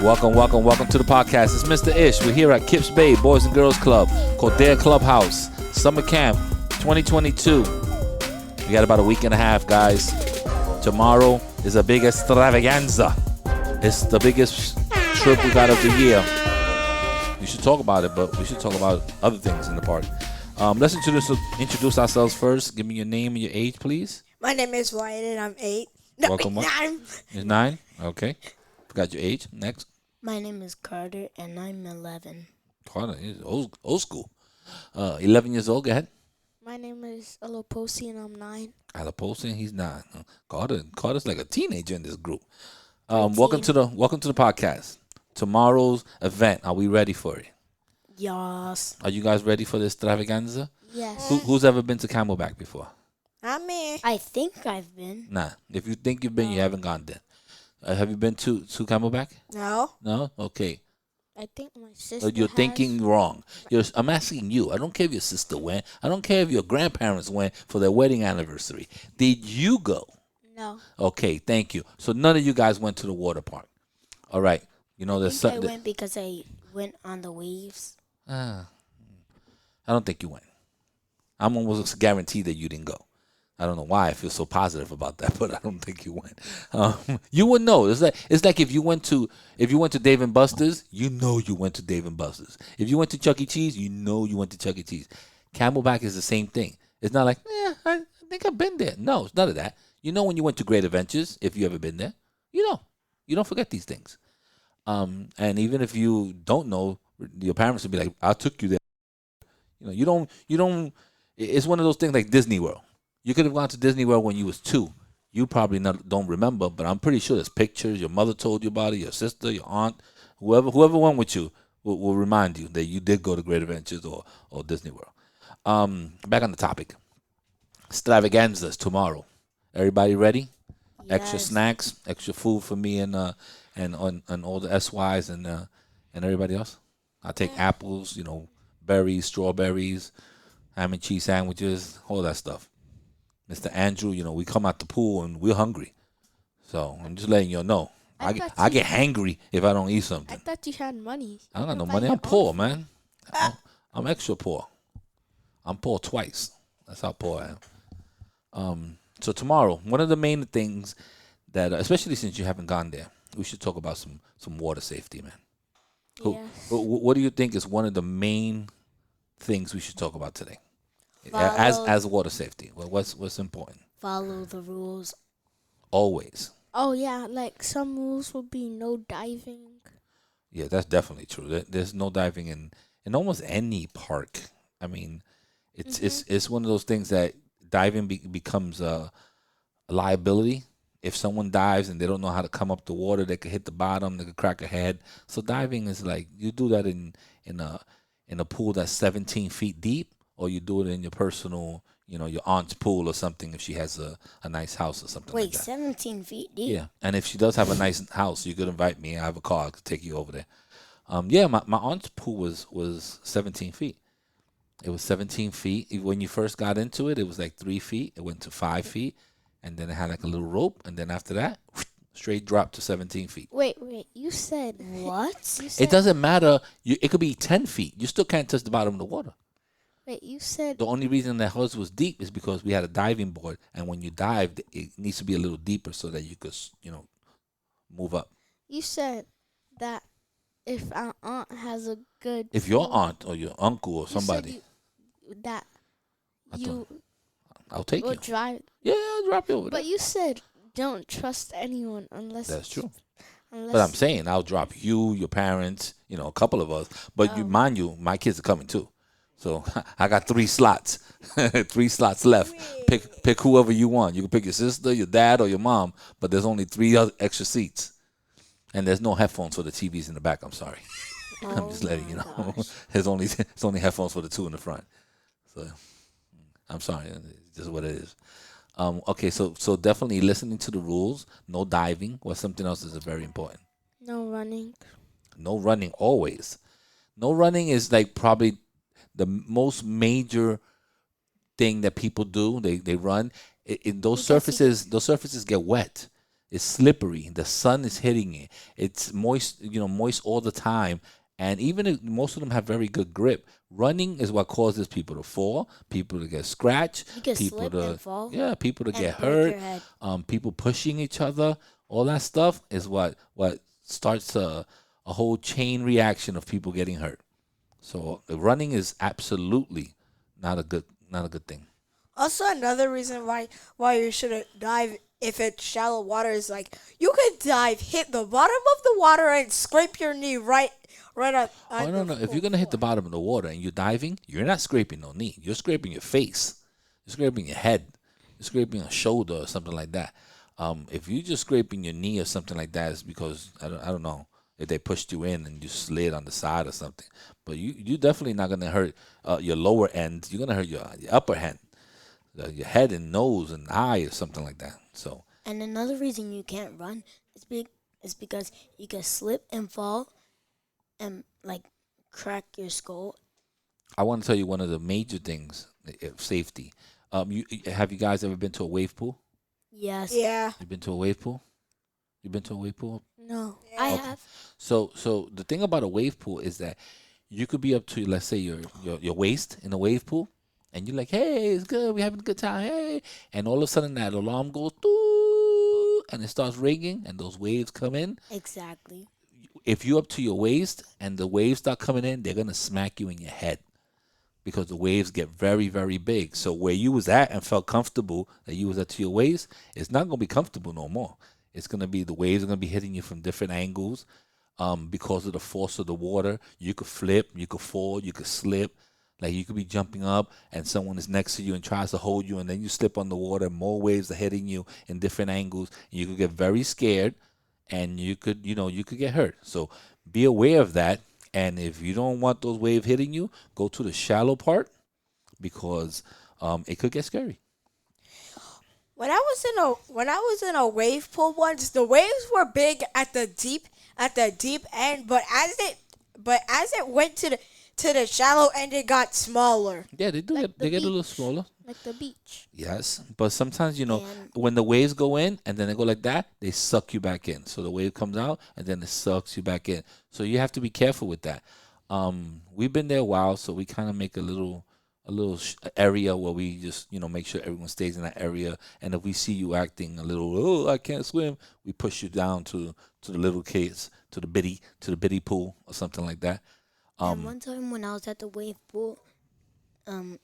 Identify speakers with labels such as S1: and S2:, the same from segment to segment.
S1: Welcome to the podcast. It's Mr. Ish. We're here at Kips Bay Boys and Girls Club, Cordere Clubhouse, Summer Camp 2022. We got about a week and a half, guys. Tomorrow is a big extravaganza. It's the biggest trip we got of the year. We should talk about it, but we should talk about other things in the park. Let's introduce ourselves first. Give me your name and your age, please.
S2: My name is Wyatt, and I'm 8. No,
S1: Welcome.
S2: 9.
S1: You're 9? Okay. Forgot your age. Next.
S3: My name is Carter, and I'm 11.
S1: Carter is old school. 11 years old. Go ahead.
S3: My name is Aloposi, and I'm 9.
S1: Alaposa, he's 9. Carter's like a teenager in this group. Welcome to the podcast. Tomorrow's event. Are we ready for it?
S3: Yes.
S1: Are you guys ready for this extravaganza?
S3: Yes.
S1: Who's ever been to Camel Back before?
S2: I'm me.
S3: I think I've been.
S1: Nah. If you think you've been, you haven't gone then. Have you been to Camel Back?
S2: No.
S1: No? Okay.
S3: I think my sister
S1: You're
S3: has.
S1: thinking wrong. I'm asking you. I don't care if your sister went. I don't care if your grandparents went for their wedding anniversary. Did you go?
S3: No.
S1: Okay, thank you. So none of you guys went to the water park. All right. You know, there's
S3: I
S1: something.
S3: went because I went on the waves.
S1: I don't think you went. I'm almost guaranteed that you didn't go. I don't know why I feel so positive about that, but I don't think you went. You would know. It's like if you went to Dave and Buster's, you know you went to Dave and Buster's. If you went to Chuck E. Cheese, you know you went to Chuck E. Cheese. Camelback is the same thing. It's not like, I think I've been there. No, it's none of that. You know when you went to Great Adventures, if you ever been there, you know. You don't forget these things. And even if you don't know, your parents will be like, I took you there. You don't, it's one of those things like Disney World. You could have gone to Disney World when you was 2. You probably don't remember, but I'm pretty sure there's pictures. Your mother told you about it, your sister, your aunt, whoever went with you will remind you that you did go to Great Adventures or Disney World. Back on the topic. Extravaganzas tomorrow. Everybody ready?
S3: Yes.
S1: Extra snacks, extra food for me and all the SYs and everybody else. I'll take apples, berries, strawberries, ham and cheese sandwiches, all that stuff. Mr. Andrew, we come out the pool and we're hungry. So I'm just letting you know. I get hangry if I don't eat something.
S3: I thought you had money.
S1: I don't got no money. I'm poor, man. I'm extra poor. I'm poor twice. That's how poor I am. So tomorrow, one of the main things that, especially since you haven't gone there, we should talk about some water safety, man.
S3: Yes.
S1: What do you think is one of the main things we should talk about today?
S3: Follow-
S1: As water safety, what's important?
S3: Follow the rules.
S1: Always.
S3: Oh, yeah, like some rules will be no diving.
S1: Yeah, that's definitely true. There's no diving in almost any park. I mean, it's one of those things that diving becomes a liability. If someone dives and they don't know how to come up the water, they could hit the bottom, they could crack a head. So diving is like you do that in a pool that's 17 feet deep, or you do it in your personal, your aunt's pool or something if she has a nice house or something like that.
S3: 17 feet deep?
S1: Yeah, and if she does have a nice house, you could invite me. I have a car. I could take you over there. My aunt's pool was 17 feet. It was 17 feet. When you first got into it, it was like 3 feet. It went to 5 feet, and then it had like a little rope, and then after that, straight drop to 17 feet.
S3: Wait, you said what?
S1: It doesn't matter. It could be 10 feet. You still can't touch the bottom of the water.
S3: Wait, you said...
S1: The only reason that hers was deep is because we had a diving board, and when you dive, it needs to be a little deeper so that you could, move up.
S3: You said that if our aunt has a good...
S1: If your aunt or your uncle or somebody... I'll take you.
S3: Drive.
S1: Yeah, I'll drop you over there.
S3: But you said don't trust anyone unless...
S1: That's true.
S3: Unless
S1: But I'm saying I'll drop you, your parents, a couple of us. But mind you, my kids are coming too. So I got 3 slots, 3 slots left. Pick whoever you want. You can pick your sister, your dad, or your mom. But there's only 3 other extra seats, and there's no headphones for the TVs in the back. I'm sorry. I'm just letting you know. It's only headphones for the 2 in the front. So I'm sorry. It's just what it is. Okay, so definitely listening to the rules. No diving. Or something else is very important.
S3: No running.
S1: No running always. No running is like probably the most major thing that people do. They run. In those surfaces get wet. It's slippery. The sun is hitting it. It's moist, moist all the time. And even if most of them have very good grip, running is what causes people to fall, people to get scratched,
S3: You can
S1: people
S3: slip
S1: to
S3: and fall
S1: people to get
S3: and break
S1: hurt,
S3: your head.
S1: people pushing each other. All that stuff is what starts a whole chain reaction of people getting hurt. So running is absolutely not a good thing.
S2: Also, another reason why you shouldn't dive if it's shallow water is like you could dive, hit the bottom of the water, and scrape your knee right
S1: Oh
S2: on
S1: no
S2: the
S1: no! If you're gonna hit the
S2: floor.
S1: bottom of the water and you're diving, you're not scraping no knee. You're scraping your face. You're scraping your head. You're scraping a shoulder or something like that. If you're just scraping your knee or something like that, it's because I don't know if they pushed you in and you slid on the side or something. But you definitely not gonna hurt your lower end. You're gonna hurt your upper hand, your head and nose and eye or something like that. So
S3: And another reason you can't run is because you can slip and fall and like crack your skull.
S1: I want to tell you one of the major things of safety. Have you guys ever been to a wave pool?
S3: Yes,
S2: Yeah,
S1: You've been to a wave pool? You've been to a wave pool?
S3: no,
S2: yeah.
S3: I
S1: Okay.
S3: have.
S1: So the thing about a wave pool is that you could be up to, let's say, your waist in a wave pool, and you're like, hey, it's good, we're having a good time, hey, and all of a sudden that alarm goes, doo, and it starts ringing, and those waves come in.
S3: Exactly.
S1: If you're up to your waist and the waves start coming in, they're gonna smack you in your head because the waves get very, very big. So where you was at and felt comfortable that you was at to your waist, it's not gonna be comfortable no more. It's gonna be the waves are gonna be hitting you from different angles. Because of the force of the water, you could flip, you could fall, you could slip. Like you could be jumping up and someone is next to you and tries to hold you, and then you slip on the water. More waves are hitting you in different angles. And you could get very scared, and you could get hurt. So be aware of that. And if you don't want those waves hitting you, go to the shallow part because it could get scary.
S2: When I was in a wave pool once, the waves were big at the deep end, but as it went to the shallow end, it got smaller.
S1: Yeah, they do
S3: Like
S1: get they
S3: the
S1: get a little
S3: beach.
S1: smaller.
S3: Like the beach.
S1: Yes, but sometimes
S3: And
S1: when the waves go in and then they go like that, they suck you back in. So the wave comes out and then it sucks you back in. So you have to be careful with that. We've been there a while, so we kind of make a little area where we just make sure everyone stays in that area. And if we see you acting a little, oh, I can't swim, we push you down to the little kids, to the bitty pool or something like that.
S3: and
S1: Um,
S3: one time when I was at the wave pool, um,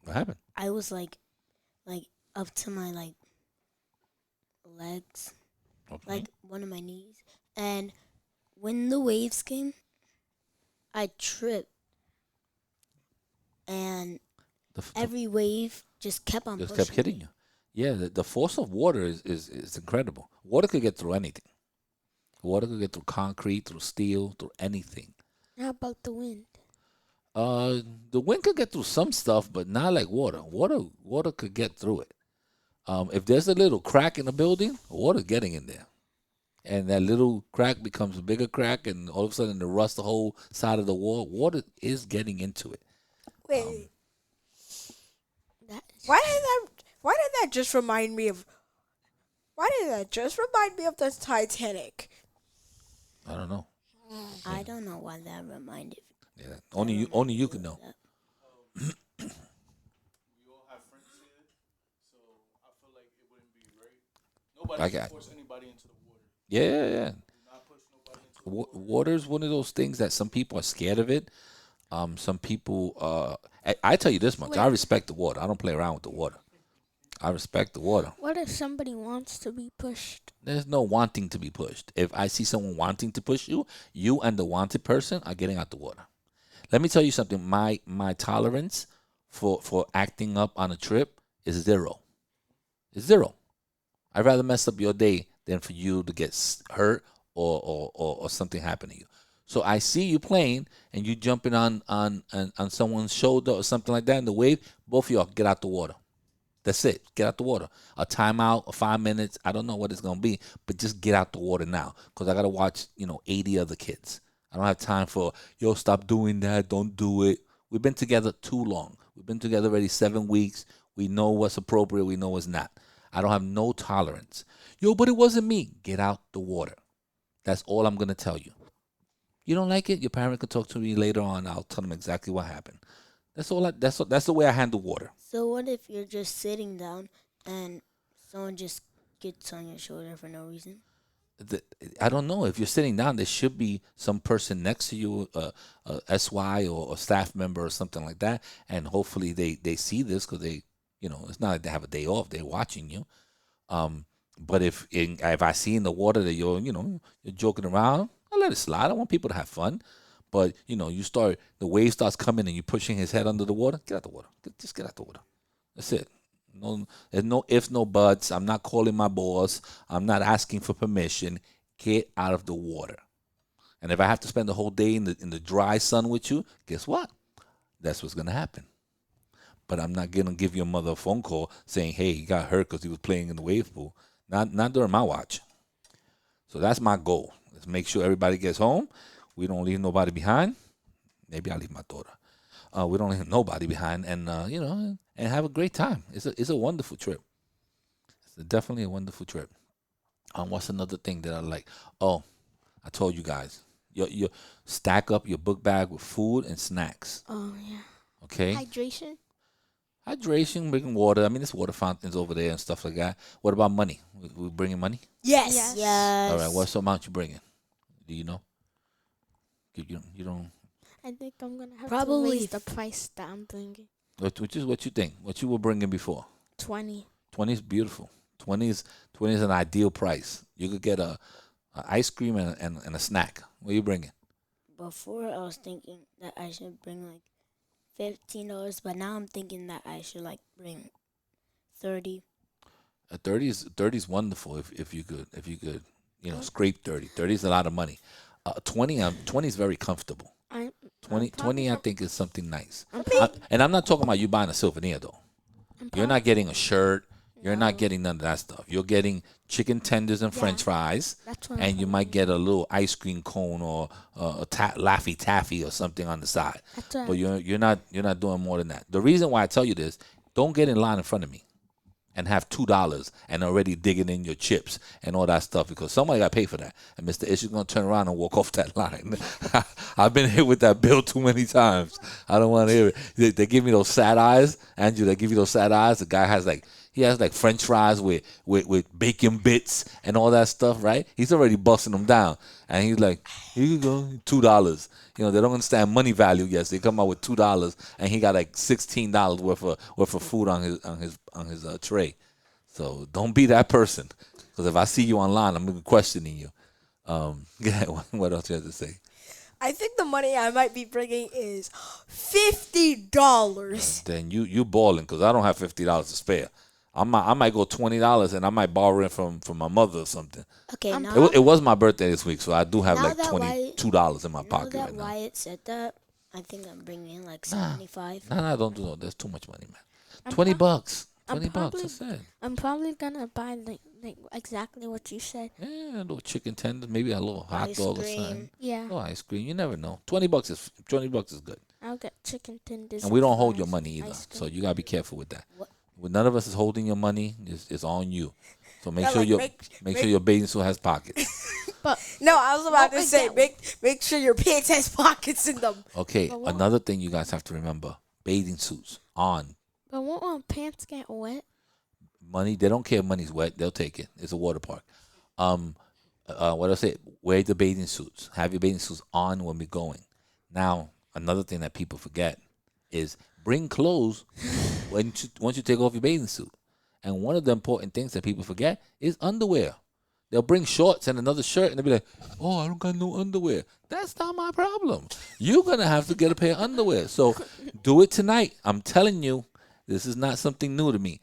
S1: what happened?
S3: I was like up to my like legs,
S1: Okay.
S3: like one of my knees, and when the waves came, I tripped, and
S1: The
S3: every wave just kept on
S1: just
S3: pushing
S1: kept hitting
S3: me.
S1: you. Yeah, the force of water is incredible. Water could get through anything. Water could get through concrete, through steel, through anything.
S3: How about the wind?
S1: Uh, the wind could get through some stuff, but not like water. Water could get through it. If there's a little crack in the building, water's getting in there, and that little crack becomes a bigger crack, and all of a sudden it rusts the whole side of the wall. Water is getting into it.
S2: Wait,
S3: That is
S2: why did that? Why did that just remind me of? Why did that just remind me of the Titanic?
S1: I don't know.
S3: I don't know why that reminded.
S1: Yeah, only you can know.
S3: That.
S4: We all have friends here, so I feel like it wouldn't be right. Nobody
S1: I
S4: should
S1: got
S4: force anybody into the water.
S1: yeah.
S4: Do not push nobody into the water.
S1: Water's one of those things that some people are scared of it. Some people, I tell you this much, I respect the water. I don't play around with the water. I respect the water.
S3: What if somebody wants to be pushed?
S1: There's no wanting to be pushed. If I see someone wanting to push you, you and the wanted person are getting out the water. Let me tell you something. My tolerance for acting up on a trip is zero. It's zero. I'd rather mess up your day than for you to get hurt or something happen to you. So I see you playing and you jumping on someone's shoulder or something like that in the wave. Both of y'all get out the water. That's it. Get out the water. A timeout, or 5 minutes. I don't know what it's gonna be, but just get out the water now, cause I gotta watch 80 other kids. I don't have time for stop doing that. Don't do it. We've been together too long. We've been together already 7 weeks. We know what's appropriate. We know what's not. I don't have no tolerance. Yo, but it wasn't me. Get out the water. That's all I'm gonna tell you. You don't like it? Your parent can talk to me later on. I'll tell them exactly what happened. That's the way I handle water.
S3: So what if you're just sitting down and someone just gets on your shoulder for no reason?
S1: I don't know. If you're sitting down, there should be some person next to you, a SY or a staff member or something like that, and hopefully they see this because it's not like they have a day off. They're watching you. But if I see in the water that you're joking around, I let it slide. I want people to have fun. But the wave starts coming and you're pushing his head under the water. Get out the water. Just get out the water. That's it. No, there's no ifs, no buts. I'm not calling my boss. I'm not asking for permission. Get out of the water. And if I have to spend the whole day in the dry sun with you, guess what? That's what's gonna happen. But I'm not gonna give your mother a phone call saying, "Hey, he got hurt because he was playing in the wave pool." Not during my watch. So that's my goal. Let's make sure everybody gets home. We don't leave nobody behind. Maybe I'll leave my daughter. We don't leave nobody behind, and and have a great time. It's a wonderful trip. It's definitely a wonderful trip. What's another thing that I like? Oh, I told you guys. You stack up your book bag with food and snacks.
S3: Oh yeah.
S1: Okay. Hydration, bringing water. I mean, there's water fountains over there and stuff like that. What about money? We bringing money?
S2: Yes.
S3: Yes.
S1: All right. What's the amount you bringing? Do you know? You don't.
S5: I think I'm gonna have
S3: Probably
S5: to raise the price that I'm bringing.
S1: Which is what you think? What you were bringing before?
S5: 20.
S1: 20 is beautiful. 20 is an ideal price. You could get a ice cream and a snack. What are you bringing?
S3: Before I was thinking that I should bring like $15, but now I'm thinking that I should like bring 30.
S1: 30 is wonderful if you could scrape 30. 30 is a lot of money. 20 is very comfortable. 20 I think is something nice. And I'm not talking about you buying a souvenir though. You're not getting a shirt. You're not getting none of that stuff. You're getting chicken tenders and French fries, and you might get a little ice cream cone or a Laffy Taffy or something on the side. But you're not doing more than that. The reason why I tell you this: don't get in line in front of me and have $2 and already digging in your chips and all that stuff because somebody got to pay for that. And Mr. Ish is going to turn around and walk off that line. I've been hit with that bill too many times. I don't want to hear it. They give me those sad eyes. Andrew, they give you those sad eyes. The guy has like French fries with bacon bits and all that stuff, right? He's already busting them down. And he's like, here you go, $2. They don't understand money value yet. So they come out with $2 and he got like $16 worth of food on his tray. So don't be that person. Because if I see you online, I'm gonna be questioning you. What else you have to say?
S2: I think the money I might be bringing is $50.
S1: Then you balling because I don't have $50 to spare. I might go $20 and I might borrow it from my mother or something.
S3: Okay, now
S1: It was my birthday this week, so I do have
S3: Now
S1: like
S3: that
S1: $22 in my
S3: now
S1: pocket
S3: that
S1: right now.
S3: Wyatt said that, I think I'm bringing in like 75.
S1: Nah, don't do that. That's too much money, man. $20. $20. That's it.
S5: I'm probably gonna buy like exactly what you said.
S1: Yeah, a little chicken tender, maybe a little hot
S3: Ice
S1: dog or
S3: cream.
S1: something.
S5: Yeah,
S1: Oh, ice cream. You never know. $20 is good.
S5: I'll get chicken tenders.
S1: And we don't hold
S5: fries
S1: your money
S5: and
S1: either,
S5: ice
S1: so
S5: cream.
S1: you gotta be careful with that.
S3: What?
S1: When none of us is holding your money, it's on you. So make
S2: Yeah,
S1: sure
S2: like,
S1: make sure your bathing suit has pockets.
S2: No, I was about to
S5: was
S2: say
S5: that?
S2: make sure your pants has pockets in them.
S1: Okay,
S5: But what?
S1: another thing you guys have to remember: bathing suits on.
S5: But won't my pants get wet?
S1: Money, they don't care if money's wet, they'll take it. It's a water park. What I say, wear the bathing suits. Have your bathing suits on when we're going. Now, another thing that people forget is bring clothes once you take off your bathing suit. And one of the important things that people forget is underwear. They'll bring shorts and another shirt and they'll be like, oh, I don't got no underwear. That's not my problem. You're going to have to get a pair of underwear. So do it tonight. I'm telling you, this is not something new to me.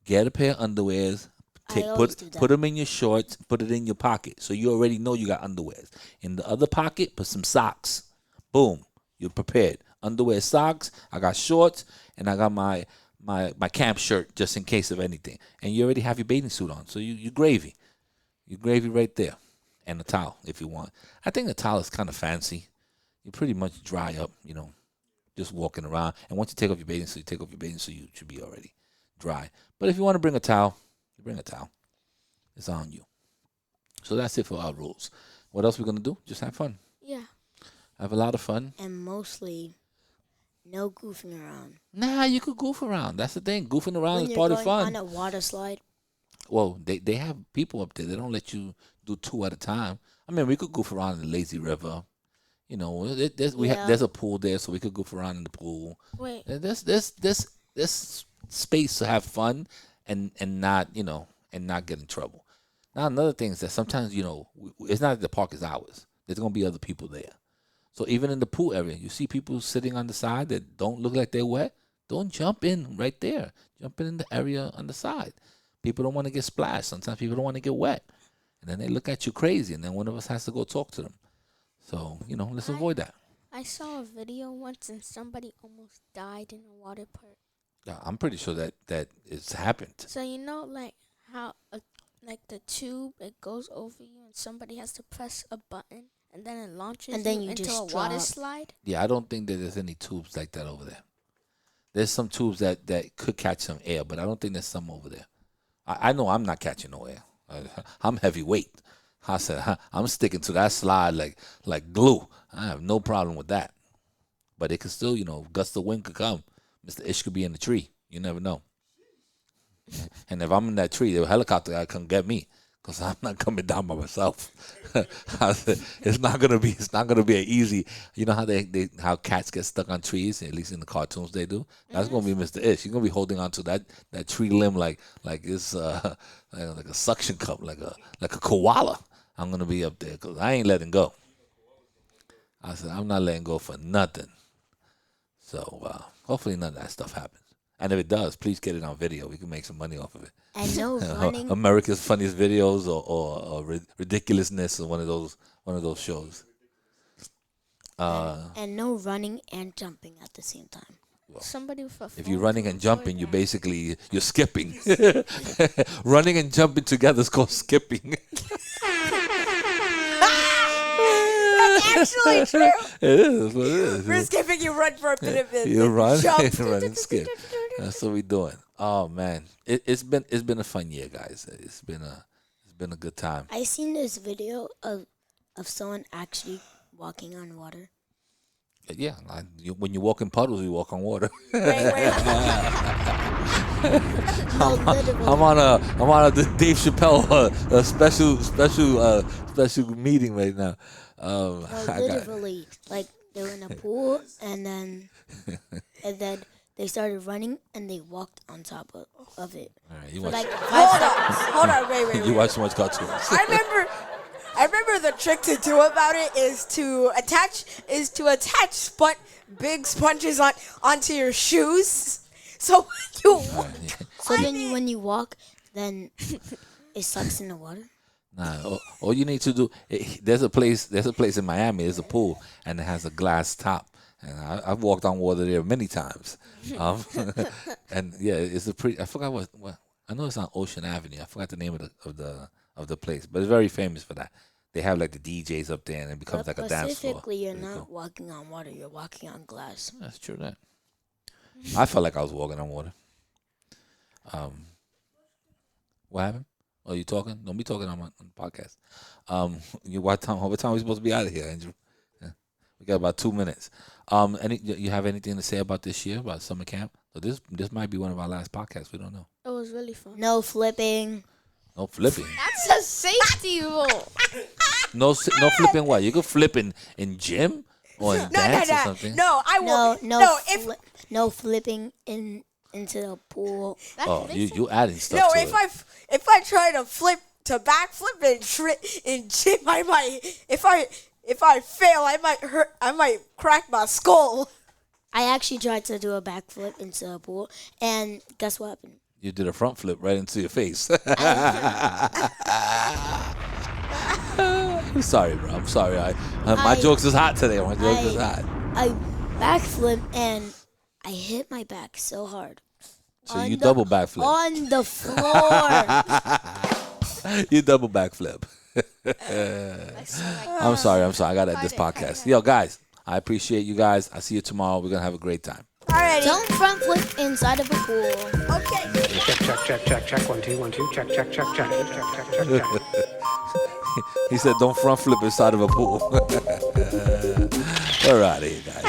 S1: Get a pair of underwears.
S3: always do that.
S1: Put them in your shorts. Put it in your pocket. So you already know you got underwears. In the other pocket, put some socks. Boom. You're prepared. Underwear, socks. I got shorts. And I got my camp shirt just in case of anything. And you already have your bathing suit on. So you gravy. You gravy right there. And a towel if you want. I think the towel is kind of fancy. You pretty much dry up, just walking around. And once you take off your bathing suit, you should be already dry. But if you want to bring a towel, You bring a towel. It's on you. So that's it for our rules. What else we gonna do? Just have fun.
S5: Yeah.
S1: Have a lot of fun.
S3: And mostly, no goofing around.
S1: Nah, you could goof around. That's the thing. Goofing around
S3: When
S1: is
S3: you're
S1: part of
S3: going
S1: fun.
S3: on a water slide,
S1: Well, they have people up there. They don't let you do 2 at a time. I mean, we could goof around in the lazy river. You know, there's a pool there, so we could goof around in the pool.
S5: Wait.
S1: There's space to have fun and not get in trouble. Now another thing is that sometimes it's not that the park is ours. There's gonna be other people there. So even in the pool area, you see people sitting on the side that don't look like they're wet. Don't jump in right there. Jump in the area on the side. People don't want to get splashed. Sometimes people don't want to get wet, and then they look at you crazy, and then one of us has to go talk to them. So let's avoid that.
S5: I saw a video once and somebody almost died in a water park.
S1: Yeah, I'm pretty sure that it's happened.
S5: So like how like the tube, it goes over you and somebody has to press a button and then it launches
S3: And then you
S5: into
S3: just
S5: a water
S3: drop.
S5: slide.
S1: Yeah, I don't think that there's any tubes like that over there. There's some tubes that could catch some air, but I don't think there's some over there. I know I'm not catching no air. I'm heavyweight. I said I'm sticking to that slide like glue. I have no problem with that. But it could still, gust of wind could come. Mr. Ish could be in the tree. You never know. And if I'm in that tree, the helicopter guy come get me, because I'm not coming down by myself. I said, it's not gonna be an easy. You know how cats get stuck on trees, at least in the cartoons they do. That's gonna be Mr. Ish. He's gonna be holding on to that tree limb like it's like a suction cup, like a koala. I'm gonna be up there because I ain't letting go. I said I'm not letting go for nothing. So hopefully none of that stuff happens. And if it does, please get it on video. We can make some money off of it.
S3: and no running.
S1: America's Funniest Videos or Ridiculousness or one of those shows.
S3: And no running and jumping at the same time.
S5: Somebody with a
S1: If
S5: phone
S1: you're running
S5: to
S1: and jumping,
S5: record
S1: you're skipping. Running and jumping together is called skipping.
S2: Actually true.
S1: It is what it is.
S2: We're skipping. You run for a bit of it.
S1: You run,
S2: Jump.
S1: run and skip. That's what we're doing. Oh man, it's been a fun year, guys. It's been a good time.
S3: I seen this video of someone actually walking on water.
S1: Yeah, when you walk in puddles, you walk on water.
S2: Wait.
S3: No, literally.
S1: I'm on a Dave Chappelle special meeting right now.
S3: No, literally, like they were in a pool, and then they started running, and they walked on top of it.
S1: All right, you
S3: For
S1: watch.
S3: like 5 seconds.
S2: Hold on. Wait.
S1: You watch too much cartoons.
S2: I remember the trick to do about it is to attach big sponges onto your shoes. So you
S3: So then when you walk, then it sucks in the water.
S1: Nah, all you need to do. There's a place in Miami. There's a pool and it has a glass top, and I've walked on water there many times. And yeah, it's a pretty. I forgot what. I know it's on Ocean Avenue. I forgot the name of the place, but it's very famous for that. They have like the DJs up there, and it becomes like a dance floor.
S3: Specifically, you're
S1: Pretty
S3: not
S1: cool.
S3: walking on water. You're walking on glass.
S1: That's true. That I felt like I was walking on water. What happened? Oh, you talking? Don't be talking on the podcast. What time are we supposed to be out of here, Andrew? Yeah. We got about 2 minutes. You have anything to say about this year, about summer camp? So this might be one of our last podcasts. We don't know.
S5: It was really fun.
S3: No flipping.
S1: No flipping.
S5: That's a safety rule.
S1: No flipping. What? You could flip in gym or in dance or something.
S2: No, I won't.
S3: No flipping into the pool.
S5: That's
S1: Oh,
S5: basic.
S1: you adding stuff
S2: No,
S1: to
S2: if
S1: it.
S2: if I try to backflip in gym, I might. If I fail, I might crack my skull.
S3: I actually tried to do a backflip into the pool, and guess what happened?
S1: You did a front flip right into your face. I'm sorry, bro. I'm sorry. My jokes is hot today. My jokes is hot.
S3: I backflipped and I hit my back so hard.
S1: So you double backflip.
S3: On the floor.
S1: You double backflip. I'm sorry. I got to end this podcast. Yo, guys, I appreciate you guys. I'll see you tomorrow. We're going to have a great time.
S2: Alrighty.
S3: Don't front flip inside of a pool.
S2: Okay.
S6: Check. 1 2 1 2. Check.
S1: He said, "Don't front flip inside of a pool." We're out of here, guys.